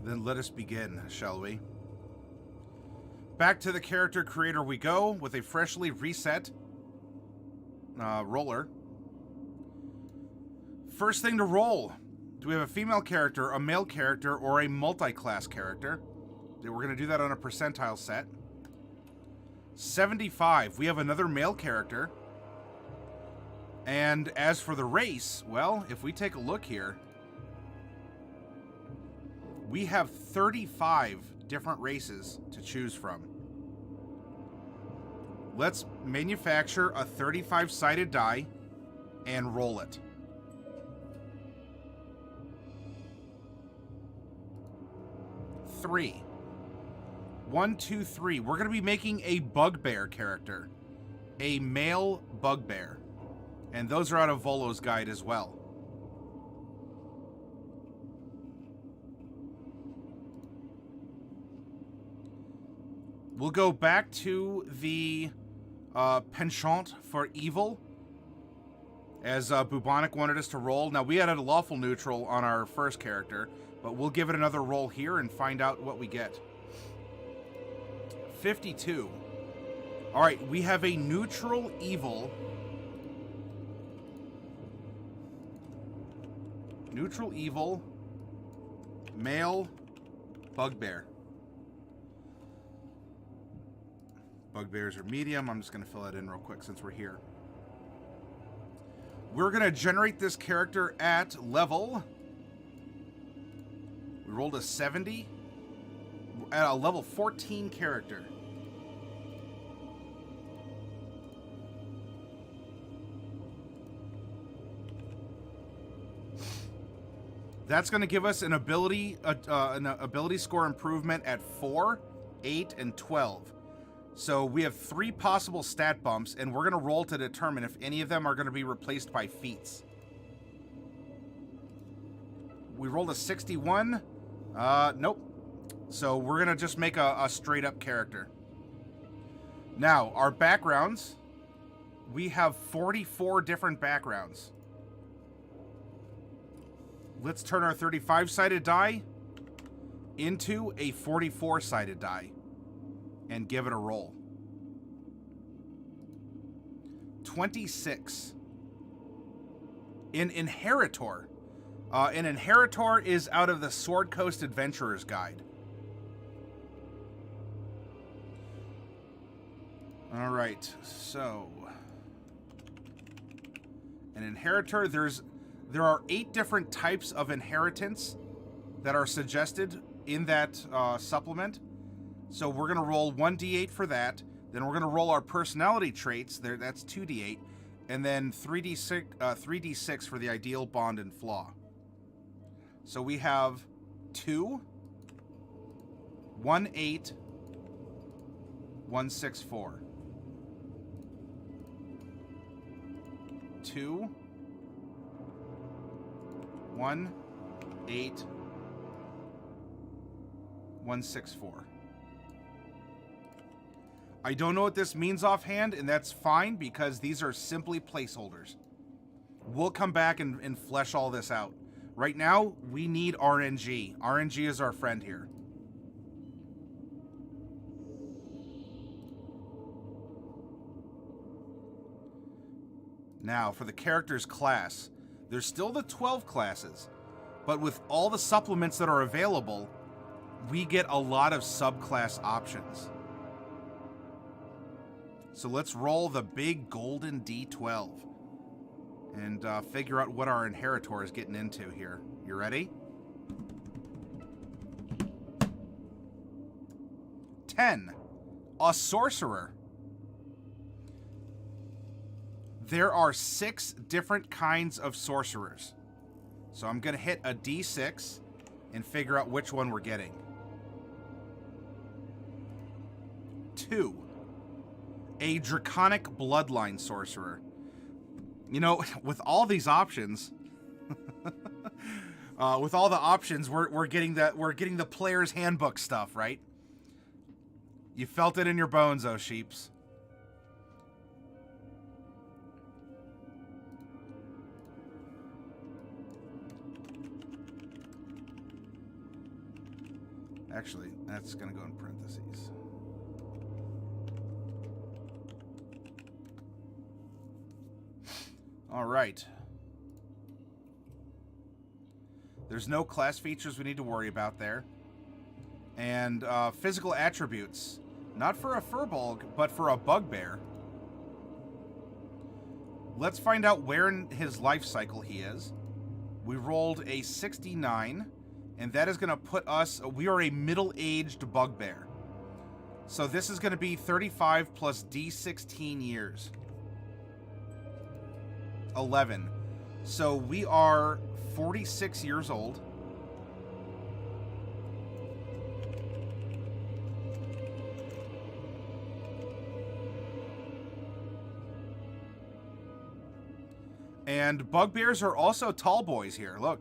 Then let us begin, shall we? Back to the character creator we go with a freshly reset roller. First thing to roll. Do we have a female character, a male character, or a multi-class character? We're going to do that on a percentile set. 75. We have another male character. And as for the race, well, if we take a look here, we have 35 different races to choose from. Let's manufacture a 35-sided die and roll it. Three. 1, 2, 3. We're going to be making a Bugbear character. A male Bugbear. And those are out of Volo's guide as well. We'll go back to the penchant for evil, as Bubonic wanted us to roll. Now, we had a lawful neutral on our first character, but we'll give it another roll here and find out what we get. 52. All right, we have a neutral evil. Neutral evil, male Bugbear. Bugbears are medium. I'm just going to fill that in real quick since we're here. We're going to generate this character at level. We rolled a 70 at a level 14 character. That's going to give us an ability score improvement at 4, 8, and 12. So we have 3 possible stat bumps, and we're going to roll to determine if any of them are going to be replaced by feats. We rolled a 61. Nope. So we're going to just make a straight-up character. Now, our backgrounds. We have 44 different backgrounds. Let's turn our 35-sided die into a 44-sided die and give it a roll. 26. An Inheritor. An Inheritor is out of the Sword Coast Adventurer's Guide. All right, so an Inheritor, there are 8 different types of inheritance that are suggested in that supplement. So we're going to roll 1d8 for that. Then we're going to roll our personality traits. That's 2d8. And then 3d6 for the ideal, bond, and flaw. So we have 2, 1, 8, 1, 6, 4. 2, 1, 8, 1, 6, 4. I don't know what this means offhand, and that's fine because these are simply placeholders. We'll come back and flesh all this out. Right now, we need RNG. RNG is our friend here. Now, for the character's class, there's still the 12 classes, but with all the supplements that are available, we get a lot of subclass options. So let's roll the big golden D12 and figure out what our Inheritor is getting into here. You ready? 10. A Sorcerer. There are 6 different kinds of sorcerers. So I'm going to hit a D6 and figure out which one we're getting. 2. A Draconic Bloodline Sorcerer. You know, with all these options, with all the options, we're getting the player's handbook stuff, right? You felt it in your bones, oh sheeps. Actually, that's going to go in parentheses. All right. There's no class features we need to worry about there. And physical attributes. Not for a Furbolg, but for a Bugbear. Let's find out where in his life cycle he is. We rolled a 69, and that is going to put us... We are a middle-aged Bugbear. So this is going to be 35 plus D16 years. 11. So we are 46 years old. And Bugbears are also tall boys here. Look,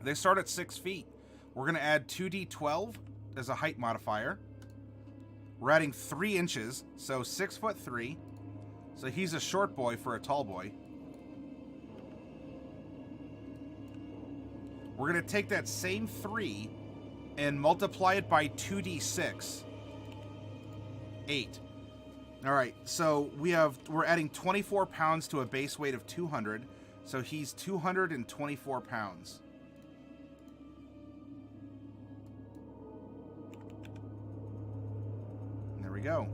they start at 6 feet. We're going to add 2d12 as a height modifier. We're adding 3 inches, so 6'3". So he's a short boy for a tall boy. We're going to take that same 3 and multiply it by 2d6. 8. All right, so we're adding 24 pounds to a base weight of 200. So he's 224 pounds. And there we go.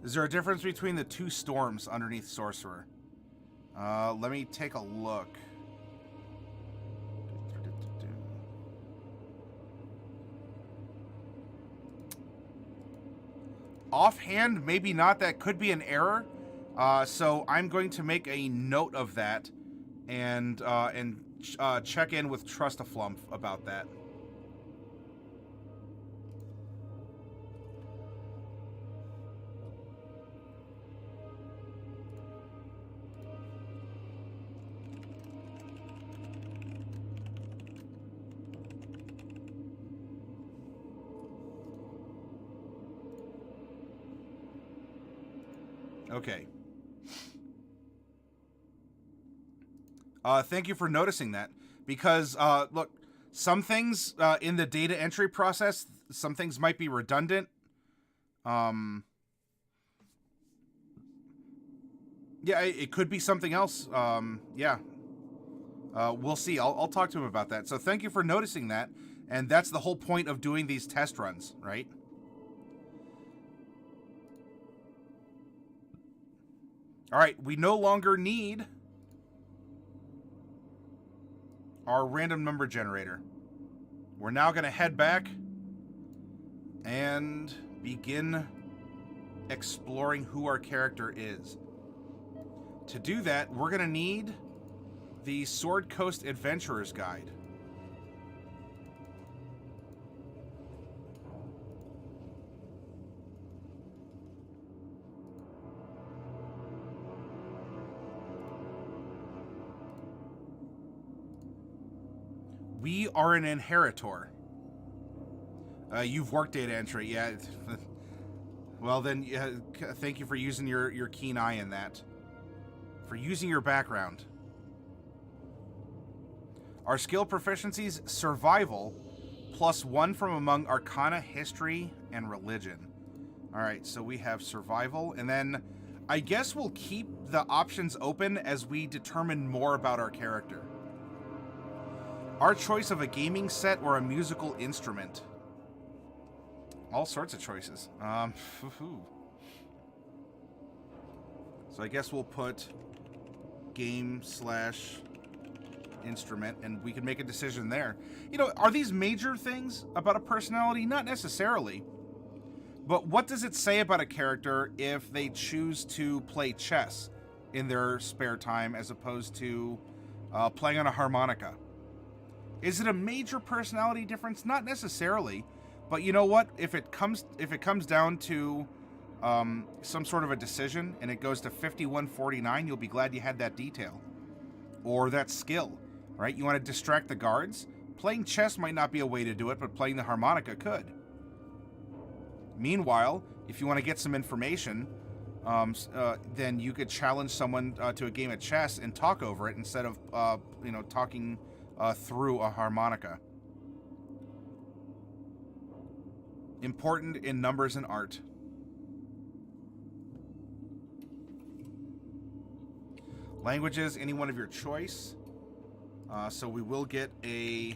Is there a difference between the 2 storms underneath Sorcerer? Let me take a look. Offhand, maybe not. That could be an error. So I'm going to make a note of that and check in with Trustaflump about that. Okay. Thank you for noticing that. Because, look, some things in the data entry process, some things might be redundant. Yeah, it could be something else. Yeah. We'll see. I'll talk to him about that. So thank you for noticing that. And that's the whole point of doing these test runs, right? All right, we no longer need our random number generator. We're now going to head back and begin exploring who our character is. To do that, we're going to need the Sword Coast Adventurer's Guide. We are an Inheritor. You've worked data entry, yeah. Well then, thank you for using your keen eye in that. For using your background. Our skill proficiencies, survival, +1 from among Arcana, History, and Religion. Alright, so we have survival, and then I guess we'll keep the options open as we determine more about our character. Our choice of a gaming set or a musical instrument. All sorts of choices. So I guess we'll put game/instrument, and we can make a decision there. You know, are these major things about a personality? Not necessarily. But what does it say about a character if they choose to play chess in their spare time as opposed to playing on a harmonica? Is it a major personality difference? Not necessarily, but you know what? If it comes down to some sort of a decision and it goes to 51-49, you'll be glad you had that detail or that skill, right? You want to distract the guards. Playing chess might not be a way to do it, but playing the harmonica could. Meanwhile, if you want to get some information, then you could challenge someone to a game of chess and talk over it instead of, talking through a harmonica. Important in numbers and art. Languages, any one of your choice. So we will get a...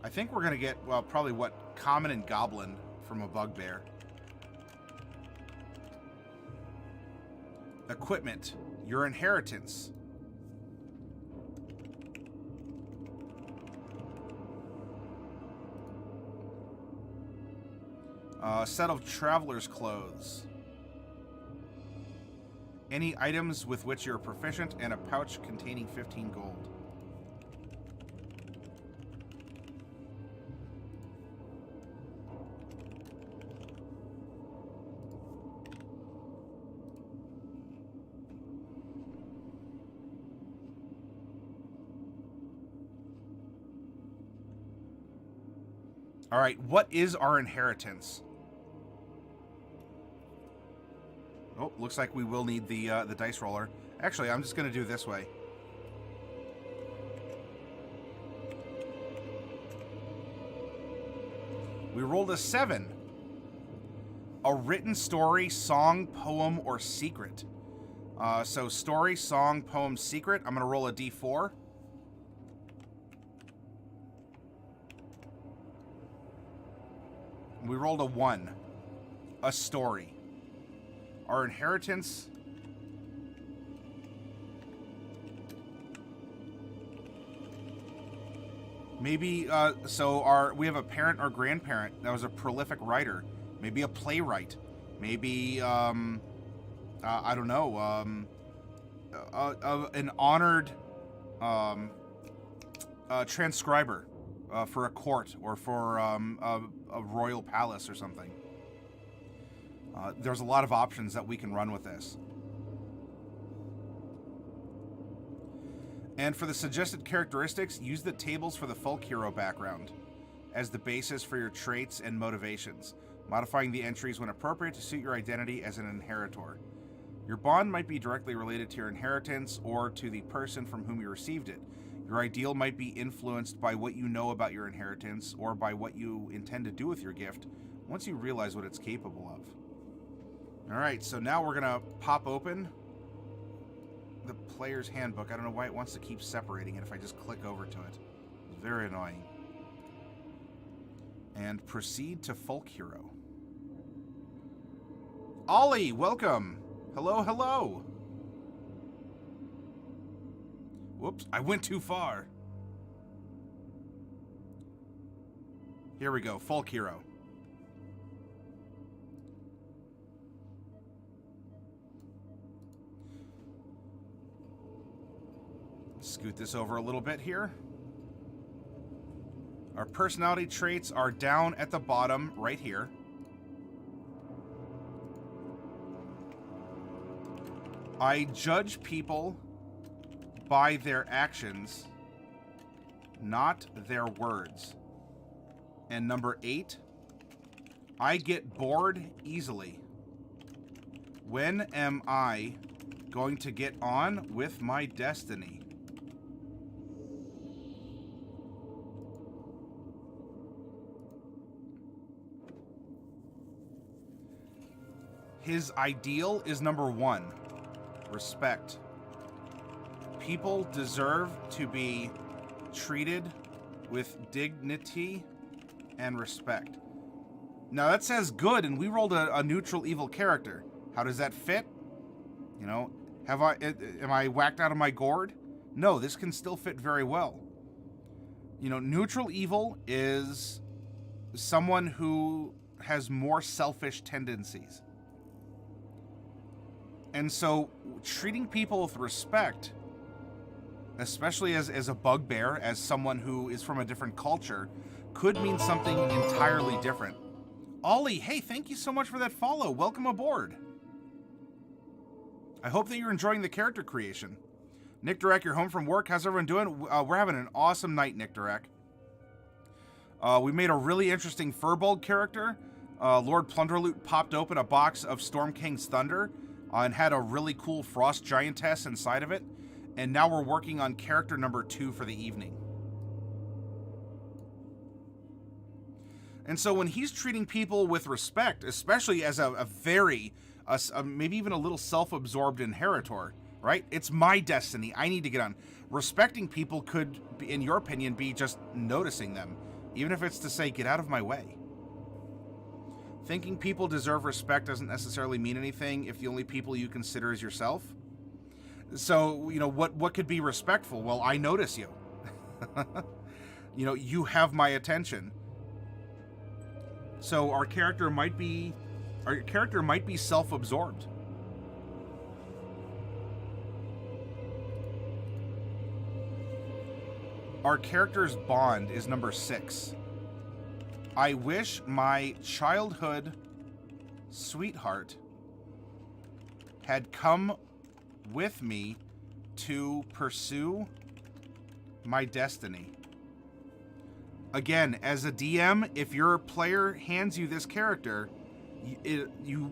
I think we're going to get, well, probably what? Common and Goblin from a Bugbear. Equipment, your inheritance. Set of traveler's clothes. Any items with which you're proficient, and a pouch containing 15 gold. All right, what is our inheritance? Oh, looks like we will need the dice roller. Actually, I'm just going to do it this way. We rolled a 7. A written story, song, poem, or secret. So story, song, poem, secret. I'm going to roll a d4. We rolled a 1. A story. Our inheritance... Maybe, we have a parent or grandparent that was a prolific writer. Maybe a playwright. Maybe, I don't know, an honored, transcriber, for a court or for, a royal palace or something. There's a lot of options that we can run with this. And for the suggested characteristics, use the tables for the folk hero background as the basis for your traits and motivations, modifying the entries when appropriate to suit your identity as an inheritor. Your bond might be directly related to your inheritance or to the person from whom you received it. Your ideal might be influenced by what you know about your inheritance or by what you intend to do with your gift once you realize what it's capable of. Alright, so now we're going to pop open the player's handbook. I don't know why it wants to keep separating it if I just click over to it. It's very annoying. And proceed to Folk Hero. Ollie, welcome! Hello, hello! Whoops, I went too far. Here we go, Folk Hero. Scoot this over a little bit here. Our personality traits are down at the bottom right here. I judge people by their actions, not their words. And number 8, I get bored easily. When am I going to get on with my destiny? His ideal is number 1, respect. People deserve to be treated with dignity and respect. Now that says good, and we rolled a neutral evil character. How does that fit? You know, am I whacked out of my gourd? No, this can still fit very well. You know, neutral evil is someone who has more selfish tendencies. And so treating people with respect, especially as a bugbear, as someone who is from a different culture, could mean something entirely different. Ollie, hey, thank you so much for that follow. Welcome aboard. I hope that you're enjoying the character creation. Nick Durek, you're home from work. How's everyone doing? We're having an awesome night, Nick Durek. We made a really interesting Firbolg character. Lord Plunderloot popped open a box of Storm King's Thunder, and had a really cool frost giantess inside of it. And now we're working on character number 2 for the evening. And so when he's treating people with respect, especially as a very, maybe even a little self-absorbed inheritor, right? It's my destiny. I need to get on. Respecting people could, in your opinion, be just noticing them, even if it's to say, get out of my way. Thinking people deserve respect doesn't necessarily mean anything if the only people you consider is yourself. So, you know, what could be respectful? Well, I notice you. You know, you have my attention. So our character might be self-absorbed. Our character's bond is number 6. I wish my childhood sweetheart had come with me to pursue my destiny. Again, as a DM, if your player hands you this character,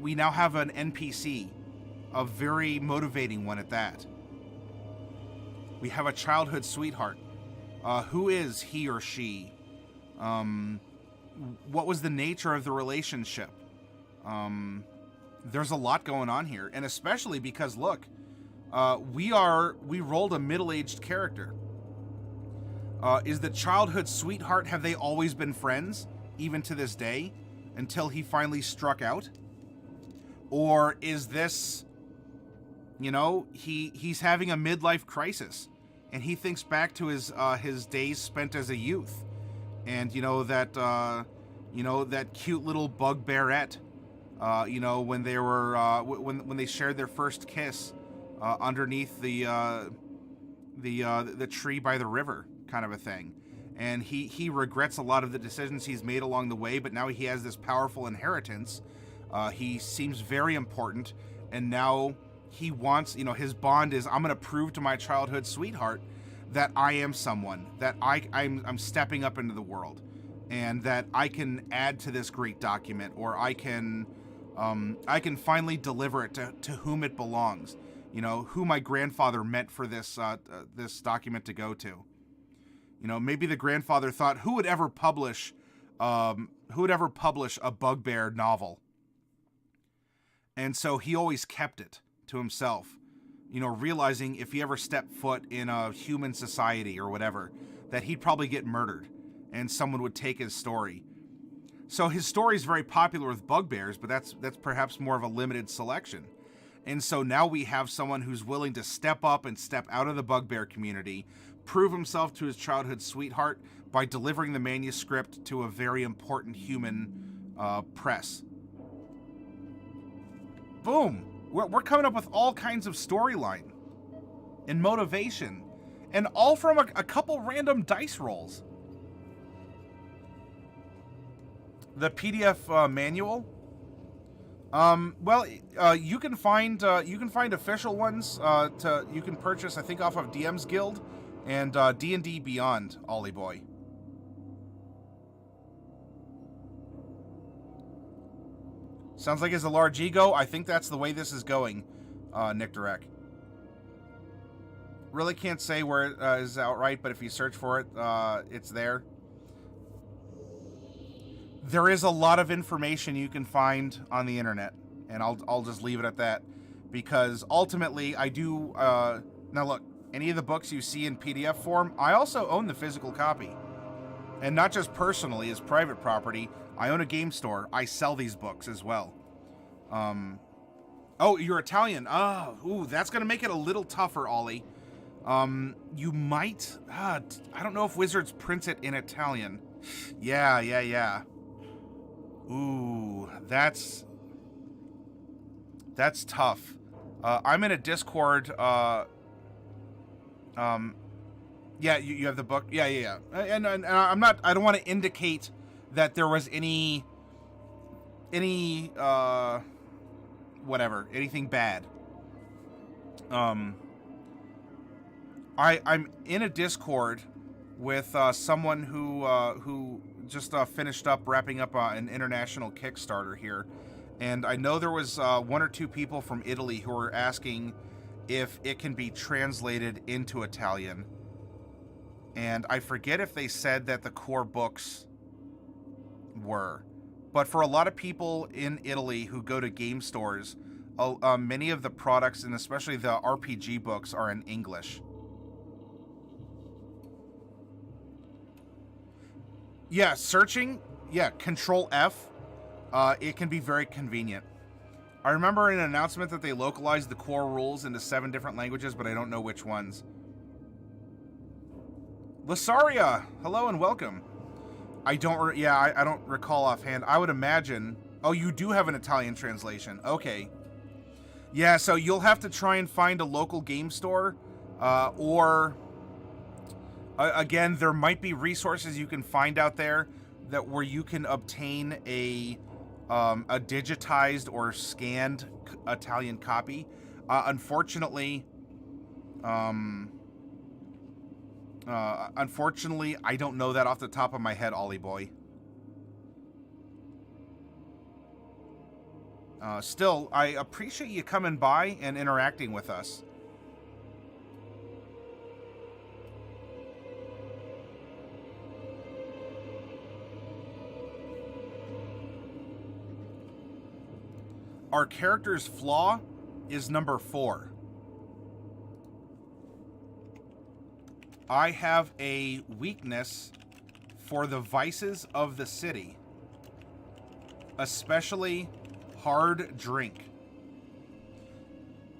we now have an NPC, a very motivating one at that. We have a childhood sweetheart. Who is he or she? What was the nature of the relationship? There's a lot going on here, and especially because, look, we rolled a middle-aged character. Is the childhood sweetheart, have they always been friends, even to this day, until he finally struck out? Or is this, you know, he's having a midlife crisis, and he thinks back to his days spent as a youth, and you know that cute little Bugbearette, you know, when they were when they shared their first kiss underneath the tree by the river, kind of a thing. And he regrets a lot of the decisions he's made along the way, but now he has this powerful inheritance. He seems very important, and now he wants, you know, his bond is, I'm going to prove to my childhood sweetheart that I am someone, that I'm stepping up into the world, and that I can add to this great document, or I can finally deliver it to whom it belongs. You know, who my grandfather meant for this this document to go to. You know, maybe the grandfather thought, who would ever publish a Bugbear novel? And so he always kept it to himself, you know, realizing if he ever stepped foot in a human society or whatever, that he'd probably get murdered and someone would take his story. So his story is very popular with bugbears, but that's perhaps more of a limited selection. And so now we have someone who's willing to step up and step out of the bugbear community, prove himself to his childhood sweetheart by delivering the manuscript to a very important human press. Boom! We're coming up with all kinds of storyline and motivation, and all from a couple random dice rolls. The PDF manual. Well, you can find official ones you can purchase, I think, off of DM's Guild and D&D Beyond, Ollie boy. Sounds like it's a large ego. I think that's the way this is going, Nick Durek. Really can't say where it is outright, but if you search for it, it's there. There is a lot of information you can find on the internet, and I'll just leave it at that, because ultimately I do. Now look, any of the books you see in PDF form, I also own the physical copy, and not just personally as private property. I own a game store. I sell these books as well. Oh, you're Italian. Oh, ooh, that's gonna make it a little tougher, Ollie. You might. I don't know if Wizards prints it in Italian. Yeah. Ooh, that's tough. I'm in a Discord. Yeah, you have the book. Yeah. And I'm not. I don't want to indicate that there was any whatever, anything bad. I'm in a Discord with someone who just finished up wrapping up an international Kickstarter here, And I know there was one or two people from Italy who were asking if it can be translated into Italian. And I forget if they said that the core books were. But for a lot of people in Italy who go to game stores, many of the products, and especially the RPG books, are in English. Yeah, searching, yeah, Control F, it can be very convenient. I remember an announcement that they localized the core rules into 7 different languages, but I don't know which ones. Lasaria, hello and welcome. I don't recall offhand. I would imagine... Oh, you do have an Italian translation. Okay. Yeah, so you'll have to try and find a local game store, again, there might be resources you can find out there where you can obtain a digitized or scanned Italian copy. Unfortunately, I don't know that off the top of my head, Ollie boy. Still, I appreciate you coming by and interacting with us. Our character's flaw is number 4. I have a weakness for the vices of the city, especially hard drink.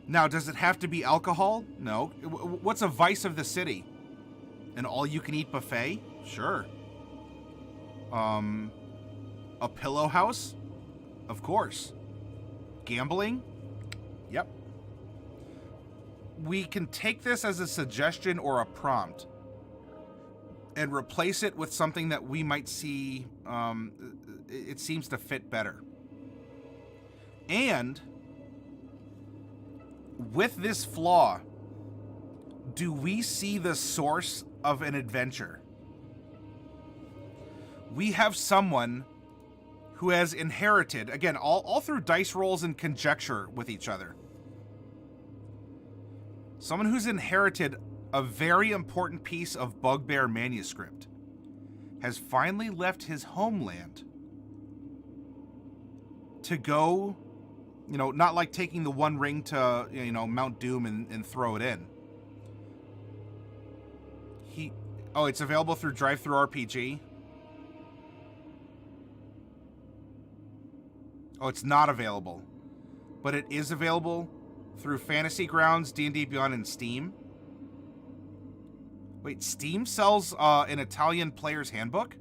Now, does it have to be alcohol? No. What's a vice of the city? An all-you-can-eat buffet? Sure. A pillow house? Of course. Gambling? Yep. We can take this as a suggestion or a prompt and replace it with something that we might see it seems to fit better. And with this flaw, do we see the source of an adventure? We have someone who has inherited, again, all through dice rolls and conjecture with each other. Someone who's inherited a very important piece of Bugbear manuscript has finally left his homeland to go, not like taking the One Ring to, Mount Doom and throw it in. It's available through Drive-Thru RPG. Oh, it's not available. But it is available through Fantasy Grounds, D&D Beyond, and Steam. Wait, Steam sells an Italian player's handbook?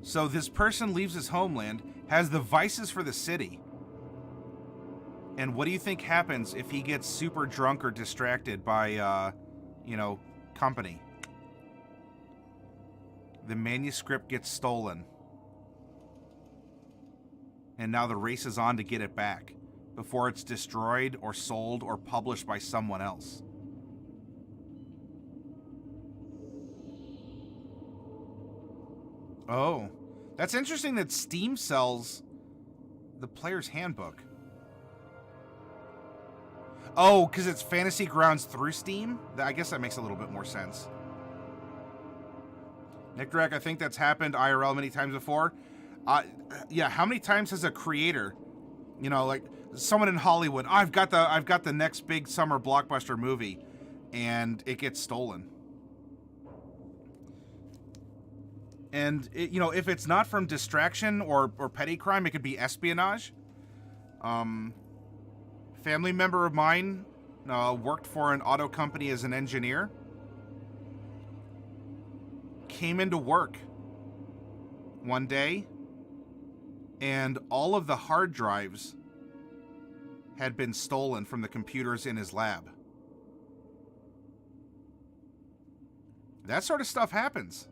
So this person leaves his homeland, has the vices for the city. And what do you think happens if he gets super drunk or distracted by, company? The manuscript gets stolen. And now the race is on to get it back before it's destroyed or sold or published by someone else. Oh, that's interesting that Steam sells the player's handbook. Oh, because it's Fantasy Grounds through Steam? I guess that makes a little bit more sense. Nick Drake, I think that's happened IRL many times before. Yeah, how many times has a creator, like someone in Hollywood, I've got the next big summer blockbuster movie, and it gets stolen. And if it's not from distraction or petty crime, it could be espionage. Family member of mine worked for an auto company as an engineer. Came into work one day, and all of the hard drives had been stolen from the computers in his lab. That sort of stuff happens.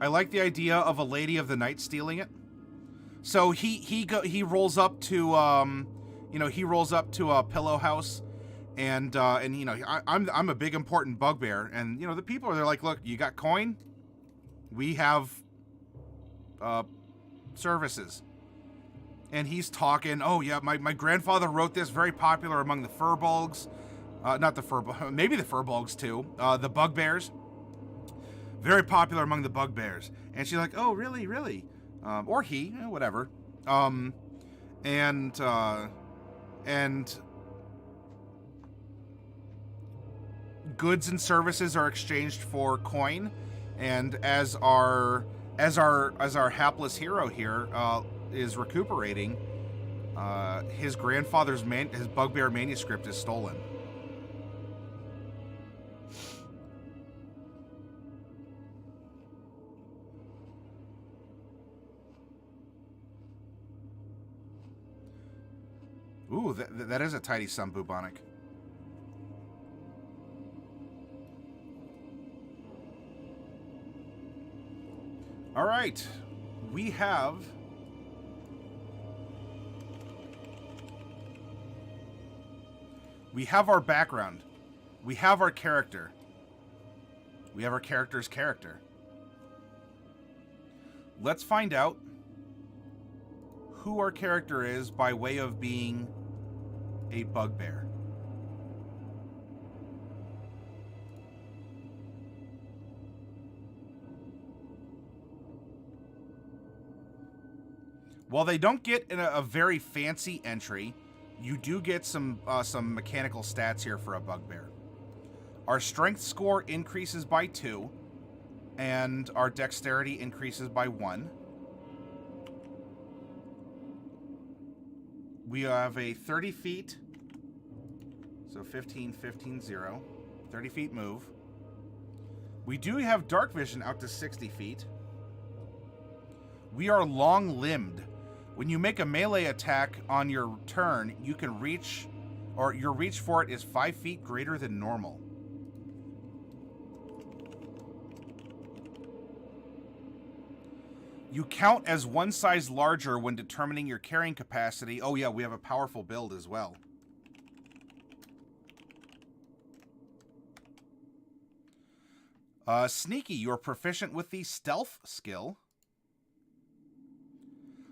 I like the idea of a Lady of the Night stealing it. So he rolls up to he rolls up to a pillow house, and I'm a big important bugbear, and the people are like, look, you got coin, we have services. And he's talking, oh yeah, my grandfather wrote this, very popular among the furbolgs, not the maybe the furbolgs too, the bugbears, very popular among the bugbears. And she's like, oh really, or he, whatever, and goods and services are exchanged for coin, and as our hapless hero here is recuperating, his grandfather's his bugbear manuscript is stolen. Ooh, that is a tidy sum, bubonic. All right, we have our background. We have our character. We have our character's character. Let's find out who our character is by way of being a bugbear. While they don't get in a very fancy entry, you do get some mechanical stats here for a bugbear. Our strength score increases by 2, and our dexterity increases by 1. We have a 30 feet, so 15, 15, 0. 30 feet move. We do have dark vision out to 60 feet. We are long-limbed. When you make a melee attack on your turn, you can reach, or your reach for it is 5 feet greater than normal. You count as one size larger when determining your carrying capacity. Oh yeah, we have a powerful build as well. Sneaky, you're proficient with the stealth skill.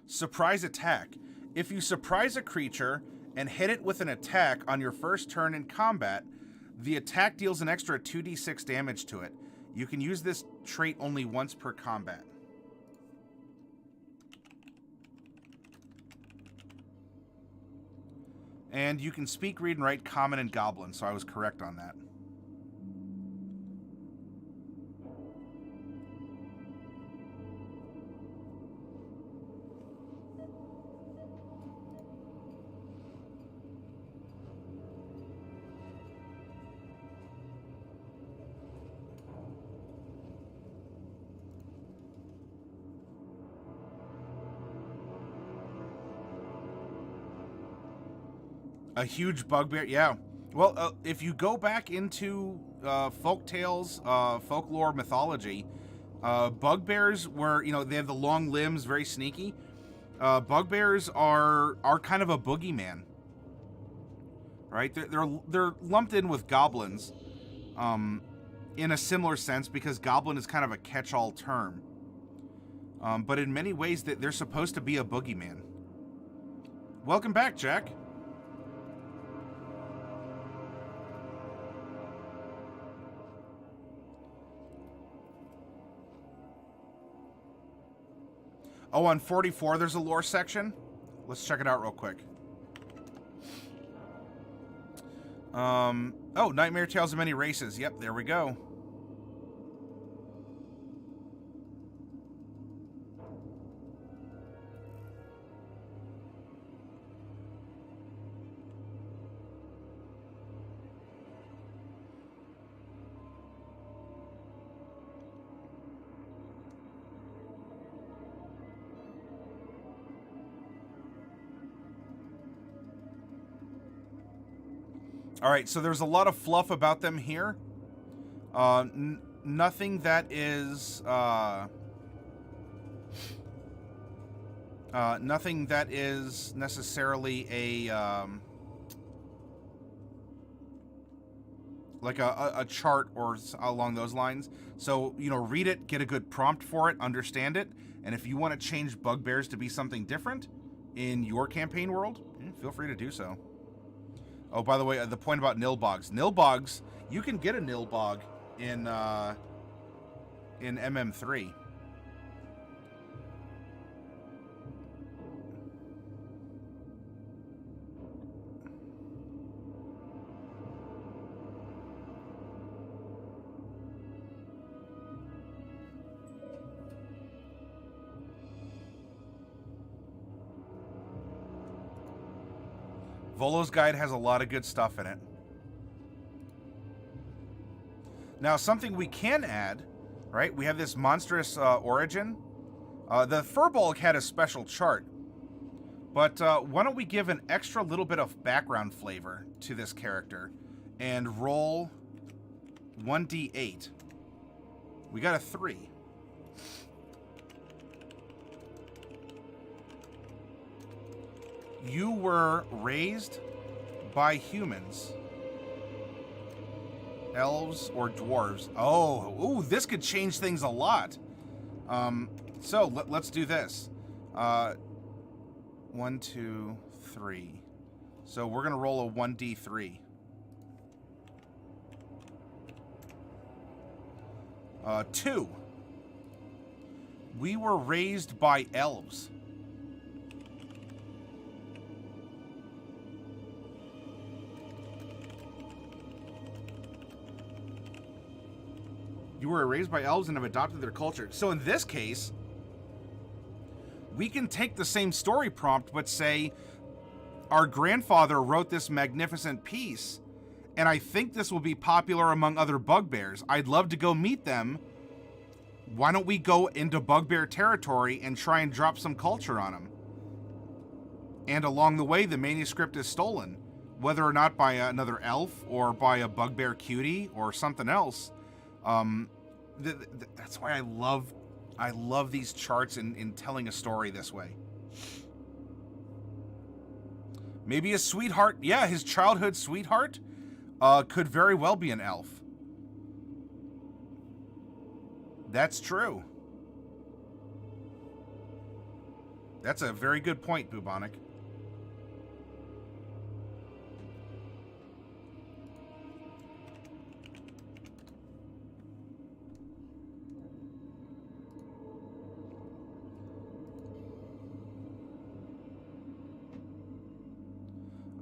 Surprise attack. If you surprise a creature and hit it with an attack on your first turn in combat, the attack deals an extra 2d6 damage to it. You can use this trait only once per combat. And you can speak, read, and write Common and Goblin, so I was correct on that. A huge bugbear, yeah. Well, if you go back into folk tales, folklore, mythology, bugbears were, they have the long limbs, very sneaky. Bugbears are kind of a boogeyman, right? They're lumped in with goblins, in a similar sense, because goblin is kind of a catch-all term. But in many ways, they're supposed to be a boogeyman. Welcome back, Jack. Oh, on 44, there's a lore section. Let's check it out real quick. Oh, Nightmare Tales of Many Races. Yep, there we go. All right, so there's a lot of fluff about them here. Nothing that is Nothing that is necessarily a like a chart or along those lines. So, you know, read it, get a good prompt for it, understand it, and if you want to change bugbears to be something different in your campaign world, feel free to do so. Oh, by the way, the point about nilbogs. Nilbogs, you can get a nilbog in MM3. Volo's Guide has a lot of good stuff in it. Now, something we can add, right? We have this monstrous origin. The Furbolg had a special chart, but why don't we give an extra little bit of background flavor to this character and roll 1d8. We got a 3. You were raised by humans, elves, or dwarves. Oh, ooh, this could change things a lot. So let's do this. 1, 2, 3. So we're gonna roll a 1d3. 2. We were raised by elves. You were raised by elves and have adopted their culture. So in this case, we can take the same story prompt, but say, our grandfather wrote this magnificent piece, and I think this will be popular among other bugbears. I'd love to go meet them. Why don't we go into bugbear territory and try and drop some culture on them? And along the way, the manuscript is stolen, whether or not by another elf or by a bugbear cutie or something else. That's why I love these charts in telling a story this way. Maybe a sweetheart. Yeah, his childhood sweetheart could very well be an elf. That's true. That's a very good point, Bubonic.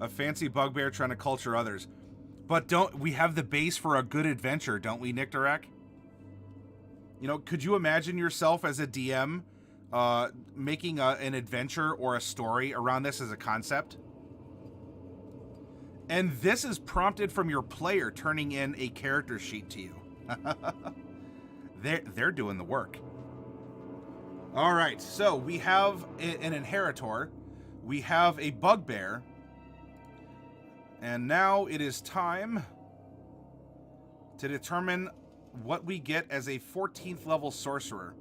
A fancy bugbear trying to culture others. But don't we have the base for a good adventure, don't we, Nictorak? You know, could you imagine yourself as a DM making an adventure or a story around this as a concept? And this is prompted from your player turning in a character sheet to you. They're doing the work. All right, so we have an Inheritor. We have a Bugbear. And now it is time to determine what we get as a 14th level Sorcerer.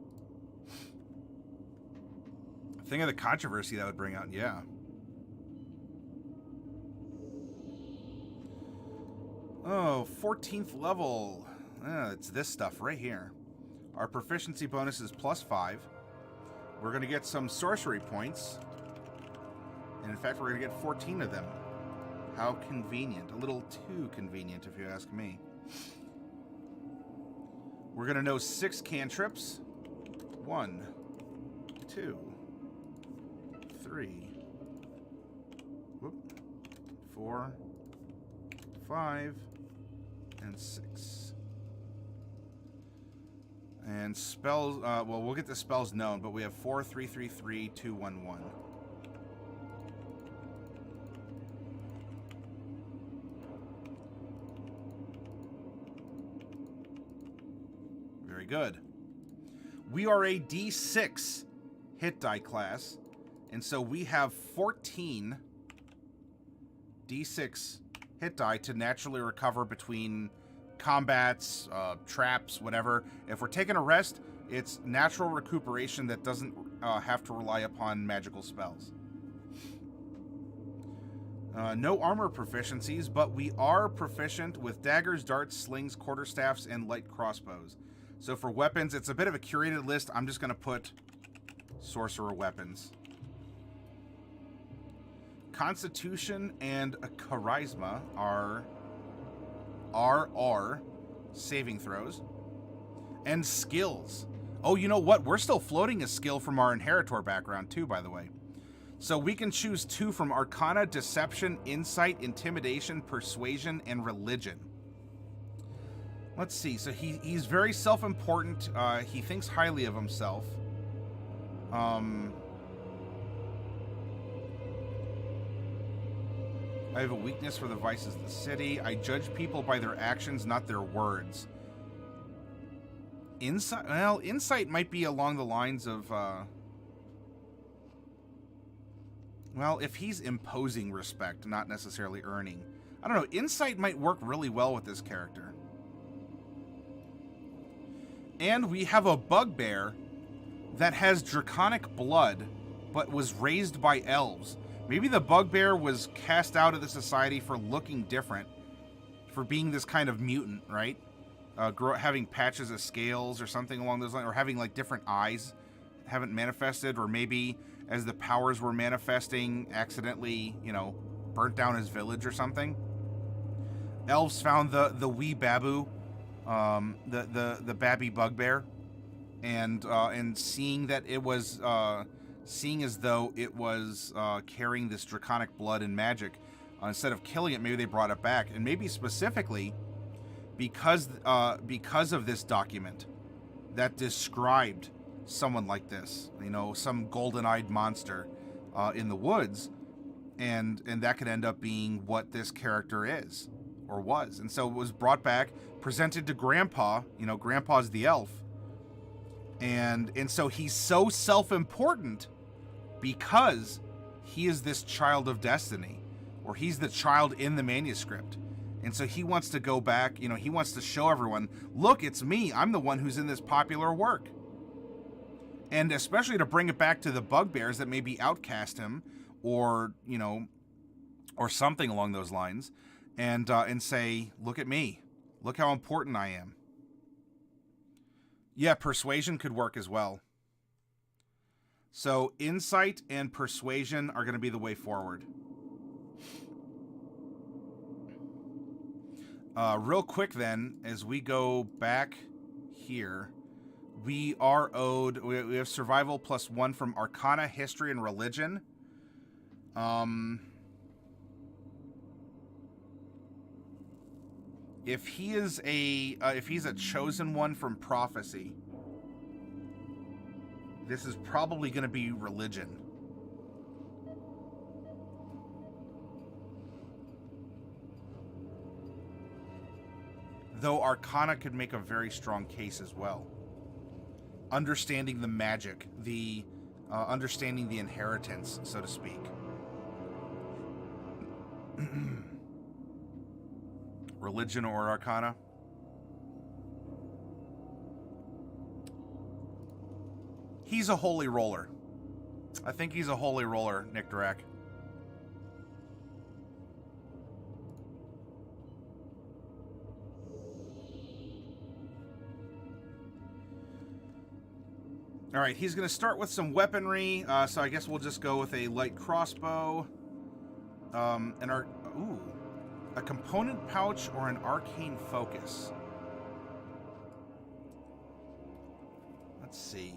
Think of the controversy that would bring out, yeah. Oh, 14th level. It's this stuff right here. Our proficiency bonus is +5. We're going to get some sorcery points. And in fact, we're going to get 14 of them. How convenient. A little too convenient, if you ask me. We're going to know 6 cantrips. 1, 2, 3, 4, 5, and 6. And spells, well, we'll get the spells known, but we have 4, 3, 3, 3, 2, 1, 1. Very good. We are a D6 hit die class, and so we have 14 D6 hit die to naturally recover between combats, traps, whatever. If we're taking a rest, it's natural recuperation that doesn't have to rely upon magical spells. No armor proficiencies, but we are proficient with daggers, darts, slings, quarterstaffs, and light crossbows. So for weapons, it's a bit of a curated list. I'm just going to put sorcerer weapons. Constitution and a charisma are RR saving throws. And skills. Oh, you know what? We're still floating a skill from our Inheritor background too, by the way. So we can choose 2 from Arcana, Deception, Insight, Intimidation, Persuasion, and Religion. Let's see. So he's very self-important. He thinks highly of himself. I have a weakness for the vices of the city. I judge people by their actions, not their words. Insight? Well, insight might be along the lines of... well, if he's imposing respect, not necessarily earning. I don't know. Insight might work really well with this character. And we have a Bugbear that has Draconic blood, but was raised by elves. Maybe the Bugbear was cast out of the society for looking different, for being this kind of mutant, right? Having patches of scales or something along those lines, or having like different eyes haven't manifested, or maybe as the powers were manifesting, accidentally, you know, burnt down his village or something. Elves found the wee babu, the babby Bugbear, and seeing that it was seeing as though it was carrying this draconic blood and magic, instead of killing it, maybe they brought it back, and maybe specifically because of this document that described someone like this, you know, some golden-eyed monster in the woods, and that could end up being what this character is or was. And so it was brought back, presented to Grandpa. You know, Grandpa's the elf, and so he's so self-important because he is this child of destiny, or he's the child in the manuscript. And so he wants to go back, you know, he wants to show everyone, look, it's me. I'm the one who's in this popular work. And especially to bring it back to the bugbears that maybe outcast him, or, you know, or something along those lines, and say, look at me. Look how important I am. Yeah, persuasion could work as well. So insight and persuasion are going to be the way forward. Real quick then, as we go back here, we are owed, we have survival +1 from Arcana, History, and Religion. If he's a chosen one from Prophecy, this is probably going to be Religion. Though Arcana could make a very strong case as well. Understanding the magic, understanding the inheritance, so to speak. Religion or Arcana? He's a holy roller. I think he's a holy roller, Nick Dirac. All right, he's going to start with some weaponry, so I guess we'll just go with a light crossbow. A component pouch or an arcane focus. Let's see.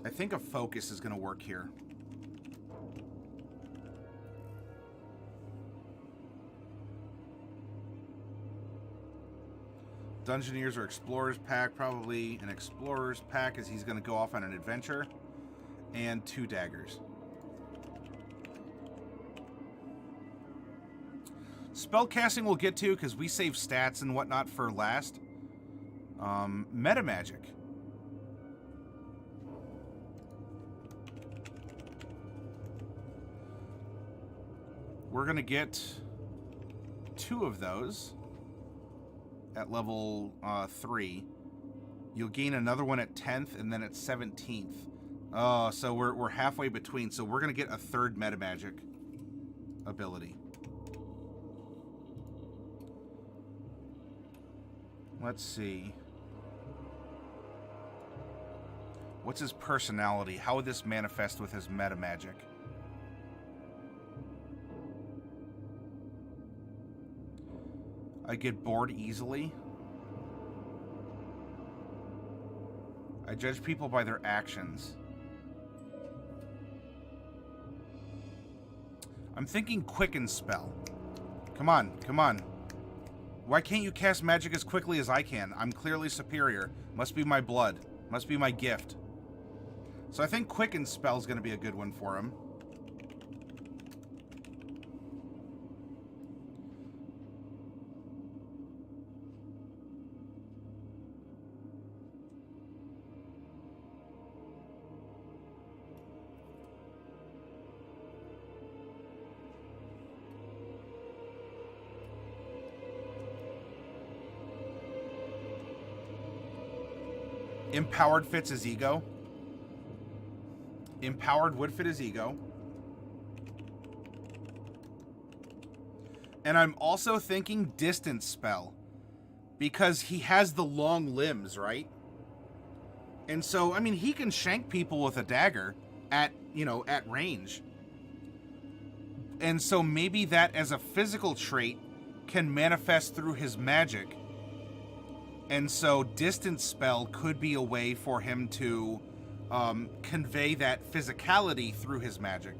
I think a focus is going to work here. Dungeoneers or Explorers pack, probably an Explorers pack, as he's going to go off on an adventure. And 2 daggers. Spellcasting we'll get to, because we save stats and whatnot for last. Meta magic. we're going to get 2 of those at level 3. You'll gain another one at 10th and then at 17th. So we're halfway between. So we're going to get a 3rd metamagic ability. Let's see. What's his personality? How would this manifest with his metamagic? I get bored easily. I judge people by their actions. I'm thinking Quicken spell. Come on, come on. Why can't you cast magic as quickly as I can? I'm clearly superior. Must be my blood. Must be my gift. So I think Quicken spell is going to be a good one for him. Empowered fits his ego. Empowered would fit his ego. And I'm also thinking distance spell. Because he has the long limbs, right? And so, I mean, he can shank people with a dagger at, you know, at range. And so maybe that as a physical trait can manifest through his magic. And so distance spell could be a way for him to convey that physicality through his magic.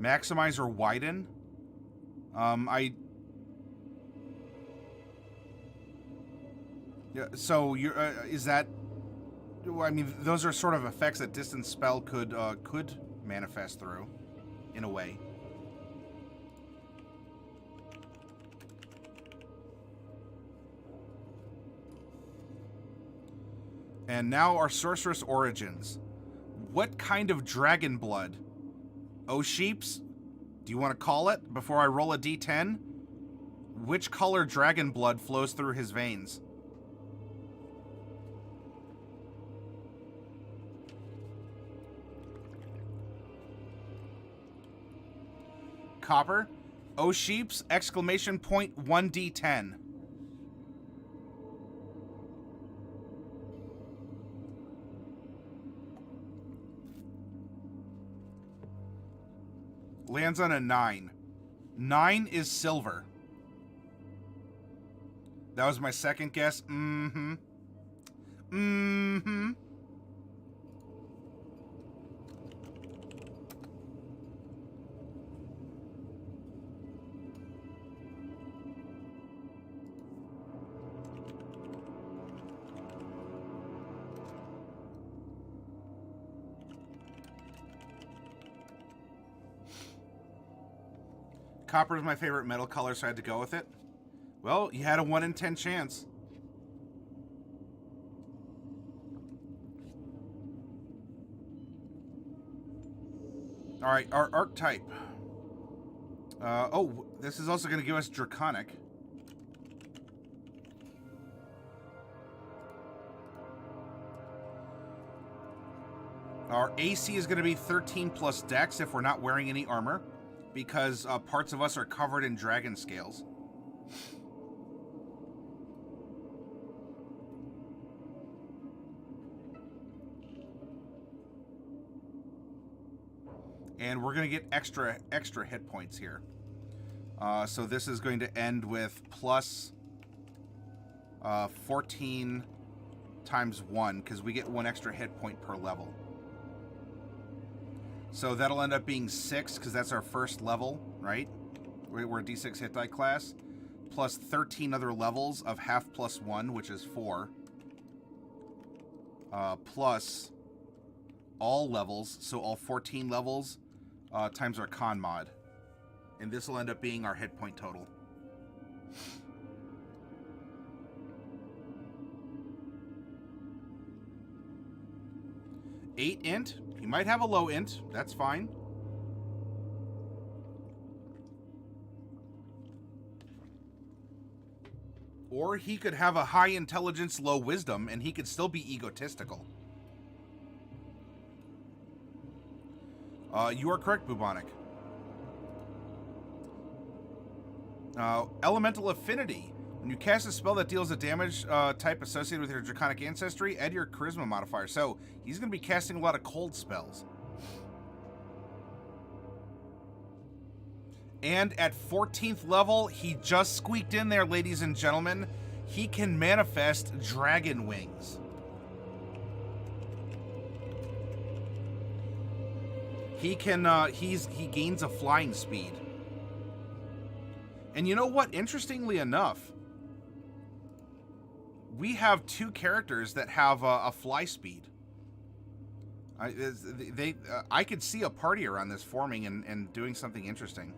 Maximize or widen. So you're is that? I mean, those are sort of effects that distance spell could manifest through, in a way. And now our sorceress origins. What kind of dragon blood? Oh, sheeps? Do you want to call it before I roll a d10? Which color dragon blood flows through his veins? Copper? Oh, sheeps! Exclamation point 1d10. Lands on a 9. 9 is silver. That was my second guess. Mm-hmm. Mm-hmm. Copper is my favorite metal color, so I had to go with it. Well, you had a 1 in 10 chance. All right, our archetype. Oh, this is also going to give us Draconic. Our AC is going to be 13 plus Dex if we're not wearing any armor, because parts of us are covered in dragon scales. And we're going to get extra hit points here. So this is going to end with plus 14 times 1, because we get 1 extra hit point per level. So that'll end up being 6, because that's our first level, right? We're a D6 hit die class. Plus 13 other levels of half plus 1, which is 4. Plus all levels, so all 14 levels, times our con mod. And this will end up being our hit point total. 8 int. He might have a low int. That's fine. Or he could have a high intelligence, low wisdom, and he could still be egotistical. You are correct, Bubonic. Elemental Affinity. When you cast a spell that deals a damage type associated with your Draconic ancestry, add your Charisma modifier. So he's going to be casting a lot of cold spells. And at 14th level, he just squeaked in there, ladies and gentlemen. He can manifest dragon wings. He can, he gains a flying speed. And you know what? Interestingly enough, we have 2 characters that have a fly speed. I could see a party around this forming and doing something interesting.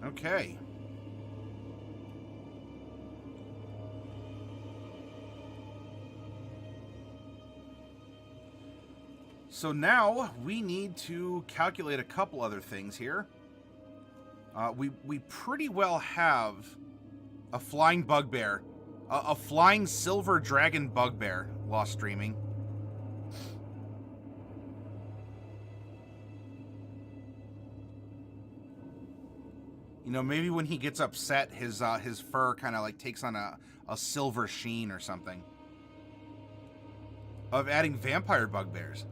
Okay. So now we need to calculate a couple other things here. We pretty well have a flying bugbear, a flying silver dragon bugbear lost streaming. You know, maybe when he gets upset, his fur kind of like takes on a silver sheen or something. Of adding vampire bugbears.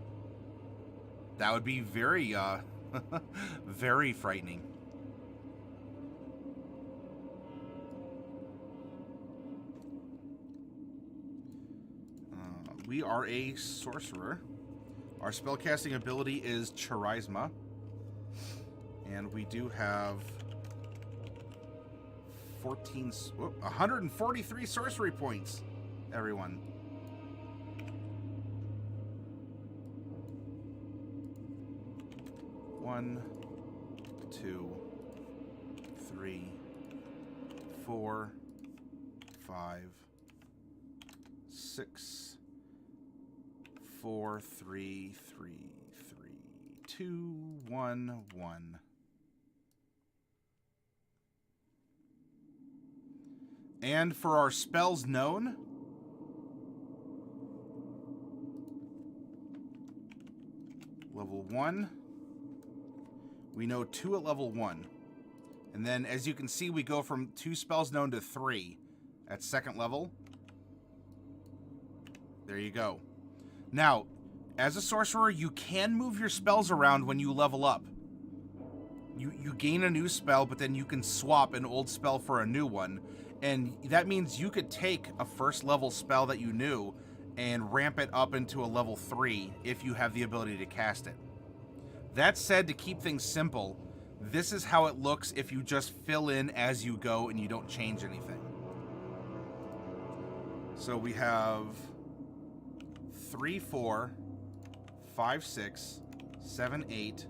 That would be very, very frightening. We are a sorcerer. Our spellcasting ability is Charisma. And we do have 143 sorcery points, everyone. One, 2, 3, 4, 5, 6, 4, 3, 3, 3, 2, 1, 1. And for our spells known, level 1, we know 2 at level 1. And then, as you can see, we go from 2 spells known to 3 at 2nd level. There you go. Now, as a sorcerer, you can move your spells around when you level up. You gain a new spell, but then you can swap an old spell for a new one. And that means you could take a 1st level spell that you knew and ramp it up into a level 3 if you have the ability to cast it. That said, to keep things simple, this is how it looks if you just fill in as you go and you don't change anything. So we have 3, 4, 5, 6, 7, 8,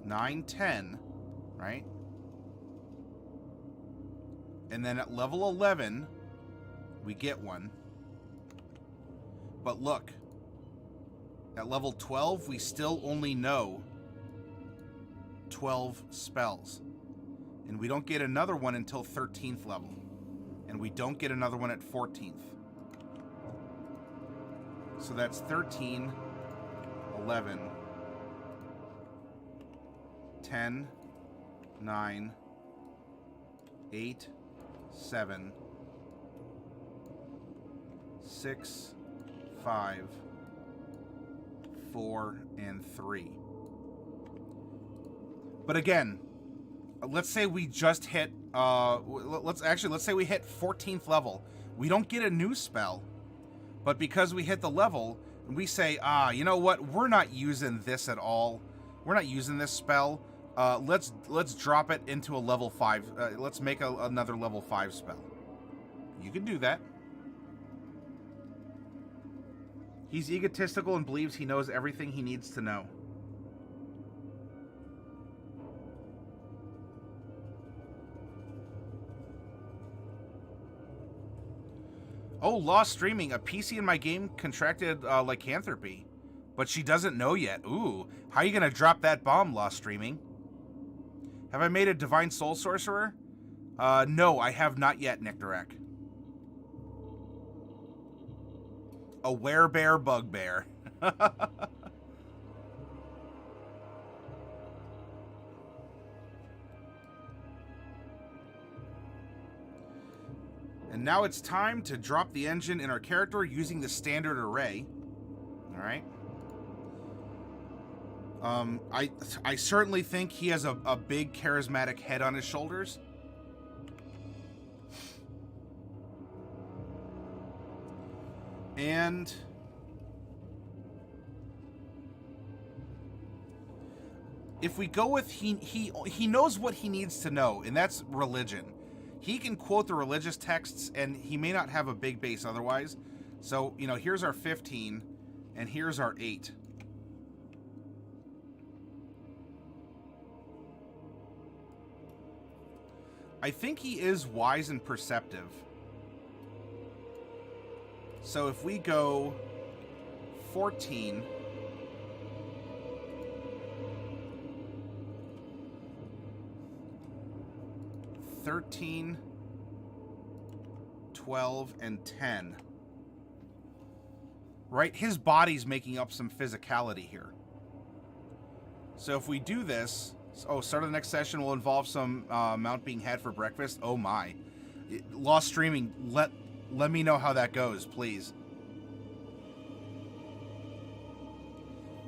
9, 10, right? And then at level 11, we get one. But look, at level 12, we still only know 12 spells. And we don't get another one until 13th level. And we don't get another one at 14th. So that's 13, 11, 10, 9, 8, 7, 6, 5, 4, and 3. But again, let's say we just hit, let's say we hit 14th level. We don't get a new spell, but because we hit the level, we say, you know what? We're not using this at all. We're not using this spell. Let's drop it into a level 5. Let's make another level 5 spell. You can do that. He's egotistical and believes he knows everything he needs to know. Oh, Lost Streaming. A PC in my game contracted lycanthropy, but she doesn't know yet. Ooh, how are you going to drop that bomb, Lost Streaming? Have I made a Divine Soul Sorcerer? No, I have not yet, Nictorek. A werebear bugbear. And now it's time to drop the engine in our character using the standard array. All right. I certainly think he has a big charismatic head on his shoulders. And if we go with he knows what he needs to know, and that's religion. He can quote the religious texts, and he may not have a big base otherwise. So, you know, here's our 15, and here's our 8. I think he is wise and perceptive. So if we go 14... 13, 12, and 10. Right? His body's making up some physicality here. So if we do this... Oh, start of the next session will involve some mount being had for breakfast. Oh my. Lost Streaming, let me know how that goes, please.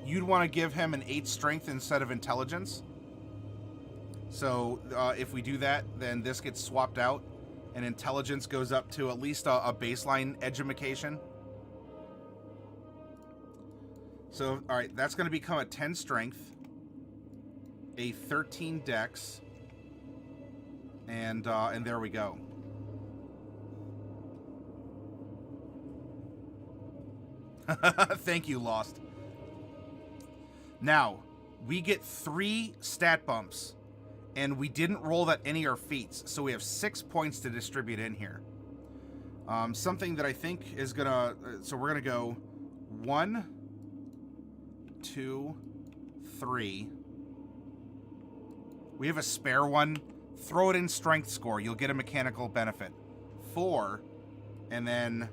You'd want to give him an 8 strength instead of intelligence. So if we do that, then this gets swapped out, and intelligence goes up to at least a baseline edumacation. So, all right, that's going to become a 10 strength, a 13 dex, and there we go. Thank you, Lost. Now, we get 3 stat bumps. And we didn't roll that any are feats, so we have 6 points to distribute in here. Something that I think is gonna... So we're gonna go 1, 2, 3. We have a spare one. Throw it in strength score. You'll get a mechanical benefit. 4, and then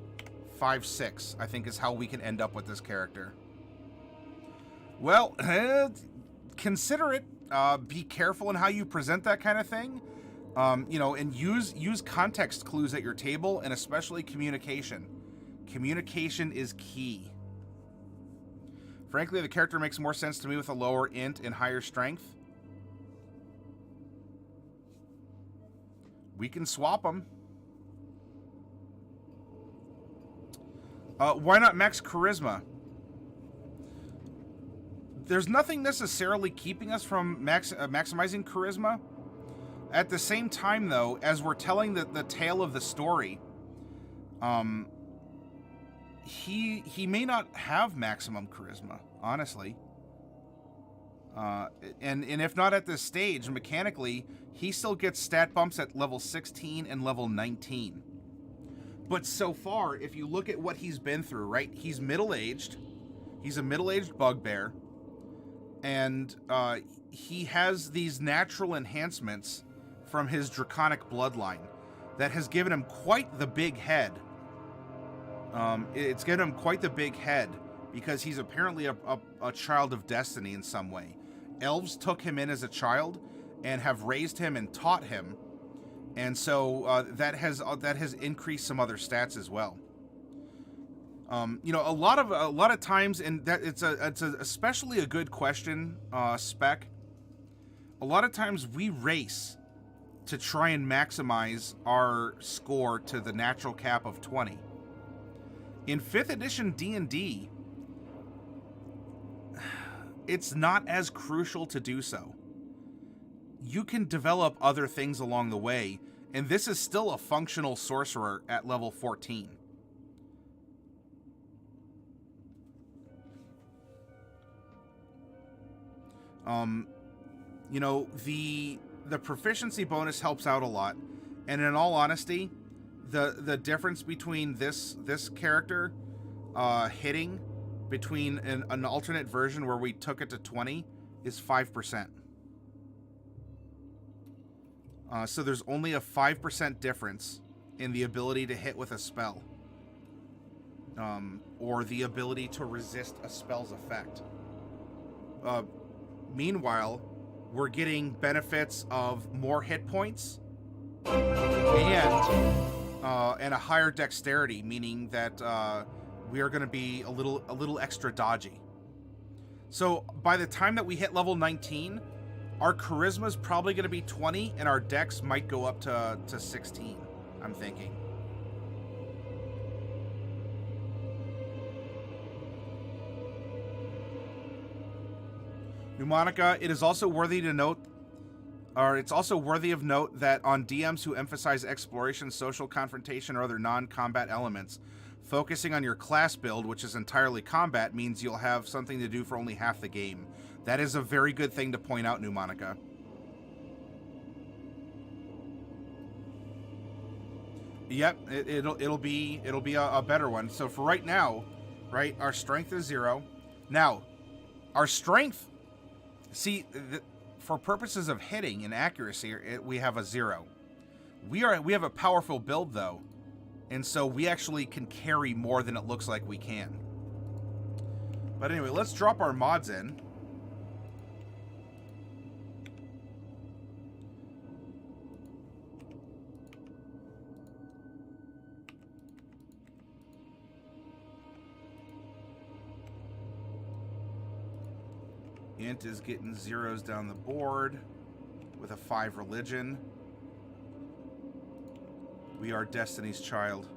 5, 6, I think is how we can end up with this character. Well, consider it. Be careful in how you present that kind of thing. You know, and use context clues at your table, and especially communication. Communication is key. Frankly, the character makes more sense to me with a lower int and higher strength. We can swap them. Why not max charisma? There's nothing necessarily keeping us from maximizing charisma. At the same time, though, as we're telling the tale of the story, he may not have maximum charisma, honestly. And if not at this stage, mechanically, he still gets stat bumps at level 16 and level 19. But so far, if you look at what he's been through, right? He's middle-aged. He's a middle-aged bugbear. And he has these natural enhancements from his Draconic bloodline that has given him quite the big head. It's given him quite the big head because he's apparently a child of destiny in some way. Elves took him in as a child and have raised him and taught him, and so that has increased some other stats as well. You know, a lot of times, and that it's especially a good question, Spec. A lot of times we race to try and maximize our score to the natural cap of 20. In 5th edition D&D, it's not as crucial to do so. You can develop other things along the way, and this is still a functional sorcerer at level 14. You know, the proficiency bonus helps out a lot, and in all honesty, The difference between this character hitting between an alternate version where we took it to 20 is 5%. So there's only a 5% difference in the ability to hit with a spell. Or the ability to resist a spell's effect. Meanwhile, we're getting benefits of more hit points and a higher dexterity, meaning that we are going to be a little extra dodgy. So by the time that we hit level 19, our charisma is probably going to be 20, and our dex might go up to 16, I'm thinking. Pneumonica, it's also worthy of note that on DMs who emphasize exploration, social confrontation, or other non-combat elements, focusing on your class build, which is entirely combat, means you'll have something to do for only half the game. That is a very good thing to point out, Pneumonica. Yep, it'll be a better one. So for right now, right, our strength is 0. Now, our strength, see, for purposes of hitting and accuracy, we have a 0. We have a powerful build though, and so we actually can carry more than it looks like we can. But anyway, let's drop our mods in. Int is getting 0s down the board with a 5 religion. We are Destiny's child.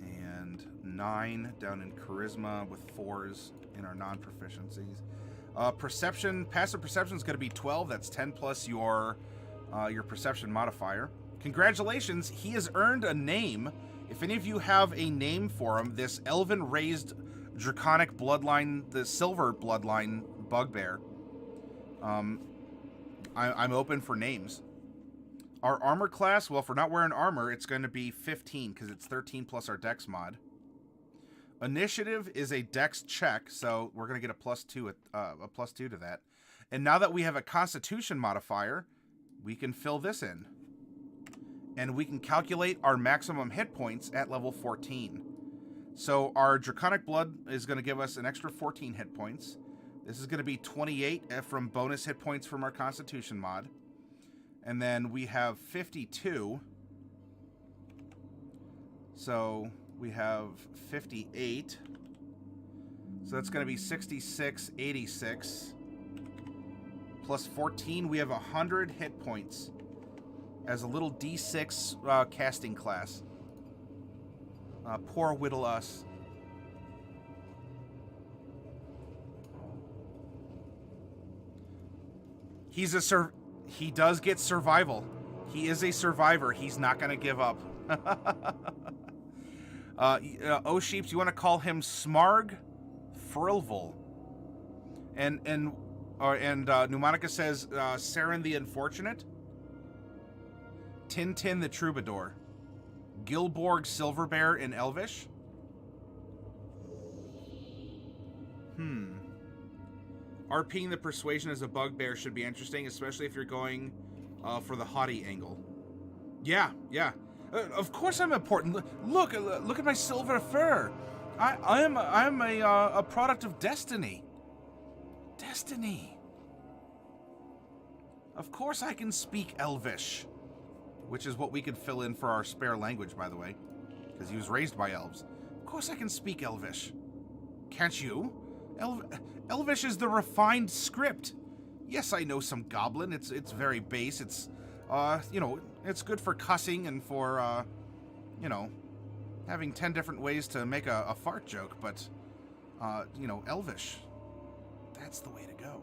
And 9 down in charisma with 4s in our non-proficiencies. Perception, passive perception is going to be 12. That's 10 plus your perception modifier. Congratulations, he has earned a name. If any of you have a name for him, this elven raised Draconic bloodline, the silver bloodline Bugbear. I'm open for names. Our armor class, well, if we're not wearing armor, it's going to be 15 because it's 13 plus our dex mod. Initiative is a dex check, so we're going to get a +2 to that. And now that we have a constitution modifier, we can fill this in. And we can calculate our maximum hit points at level 14. So our Draconic Blood is going to give us an extra 14 hit points. This is going to be 28 from bonus hit points from our Constitution mod. And then we have 52. So we have 58. So that's going to be 66, 86. Plus 14, we have 100 hit points as a little D6 casting class. Poor whittle us. He does get survival. He is a survivor. He's not going to give up. Oh, Sheeps, you want to call him Smarg Servul. And Pneumonica says Saren the Unfortunate. Tintin the Troubadour. Gilborg Silverbear in Elvish. RPing the Persuasion as a Bugbear should be interesting, especially if you're going for the haughty angle. Yeah. Of course I'm important. Look at my silver fur. I am a product of destiny. Destiny. Of course I can speak Elvish. Which is what we could fill in for our spare language, by the way. Because he was raised by elves. Of course I can speak Elvish. Can't you? Elvish is the refined script. Yes, I know some Goblin. It's very base. It's, it's good for cussing and for, having 10 different ways to make a fart joke. But, Elvish, that's the way to go.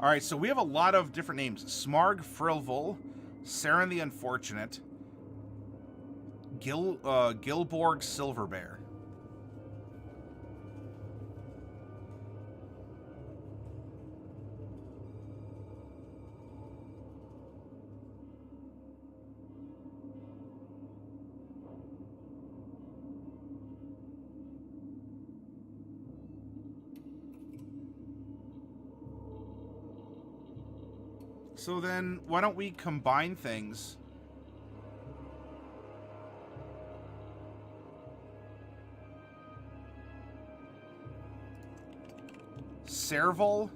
All right, so we have a lot of different names. Smarg Servul, Saren the Unfortunate, Gilborg Silverbear. So then, why don't we combine things? Servul,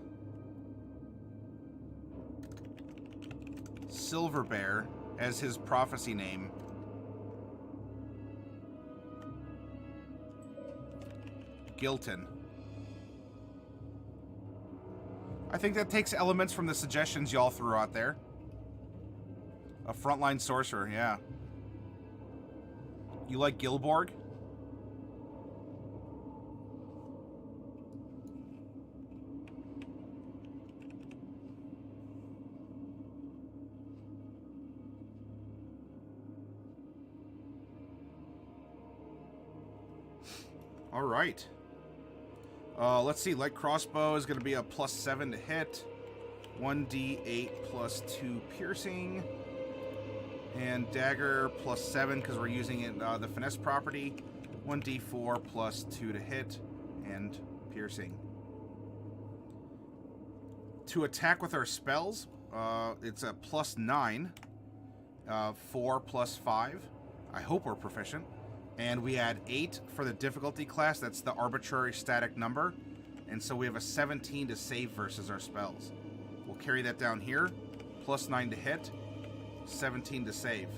Silverbear as his prophecy name. Gilton. I think that takes elements from the suggestions y'all threw out there. A frontline sorcerer, yeah. You like Gilborg? All right. Let's see. Light crossbow is going to be a +7 to hit. 1d8 +2 piercing. And dagger +7 because we're using it the finesse property. 1d4 +2 to hit and piercing. To attack with our spells, it's a +9. 4 +5. I hope we're proficient. And we add 8 for the difficulty class. That's the arbitrary static number. And so we have a 17 to save versus our spells. We'll carry that down here. +9 to hit. 17 to save.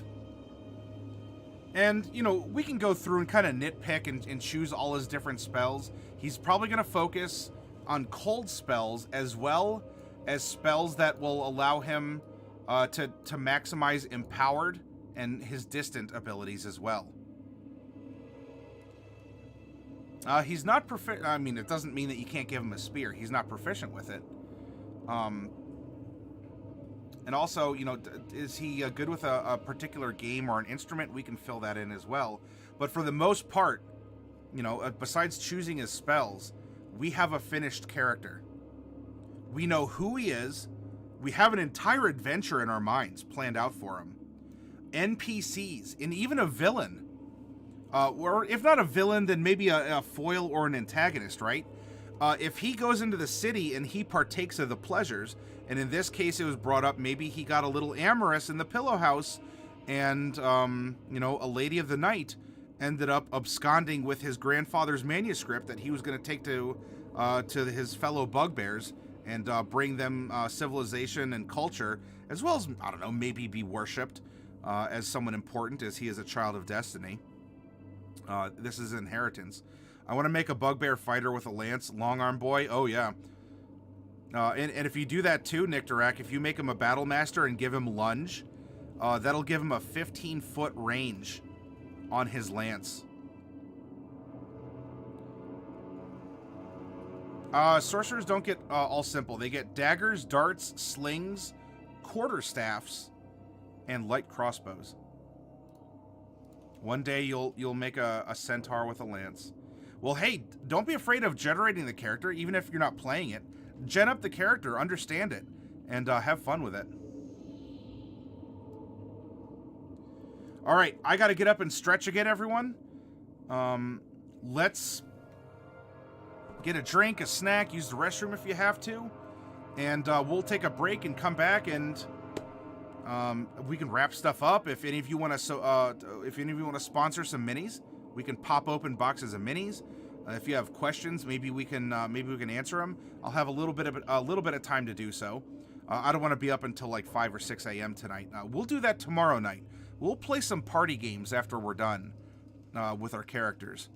And, you know, we can go through and kind of nitpick and choose all his different spells. He's probably going to focus on cold spells as well as spells that will allow him to maximize empowered and his distant abilities as well. He's not proficient. I mean, it doesn't mean that you can't give him a spear. He's not proficient with it. And also, you know, is he good with a particular game or an instrument? We can fill that in as well. But for the most part, you know, besides choosing his spells, we have a finished character. We know who he is. We have an entire adventure in our minds planned out for him. NPCs, and even a villain. Or if not a villain, then maybe a foil or an antagonist, right? If he goes into the city and he partakes of the pleasures, and in this case it was brought up, maybe he got a little amorous in the pillow house, and, you know, a lady of the night ended up absconding with his grandfather's manuscript that he was going to take to his fellow bugbears and bring them civilization and culture, as well as, I don't know, maybe be worshipped as someone important, as he is a child of destiny. This is inheritance. I want to make a bugbear fighter with a lance, long arm boy. Oh yeah. And if you do that too, Nictorak, if you make him a battle master and give him lunge, that'll give him a 15-foot range on his lance. Sorcerers don't get all simple. They get daggers, darts, slings, quarterstaffs, and light crossbows. One day you'll make a centaur with a lance. Well, hey, don't be afraid of generating the character, even if you're not playing it. Gen up the character, understand it, and have fun with it. All right, I got to get up and stretch again, everyone. Let's get a drink, a snack, use the restroom if you have to, and we'll take a break and come back and we can wrap stuff up. If any of you want to, sponsor some minis, we can pop open boxes of minis. If you have questions, maybe we can answer them. I'll have a little bit of time to do so. I don't want to be up until like 5 or 6 a.m. tonight. We'll do that tomorrow night. We'll play some party games after we're done with our characters.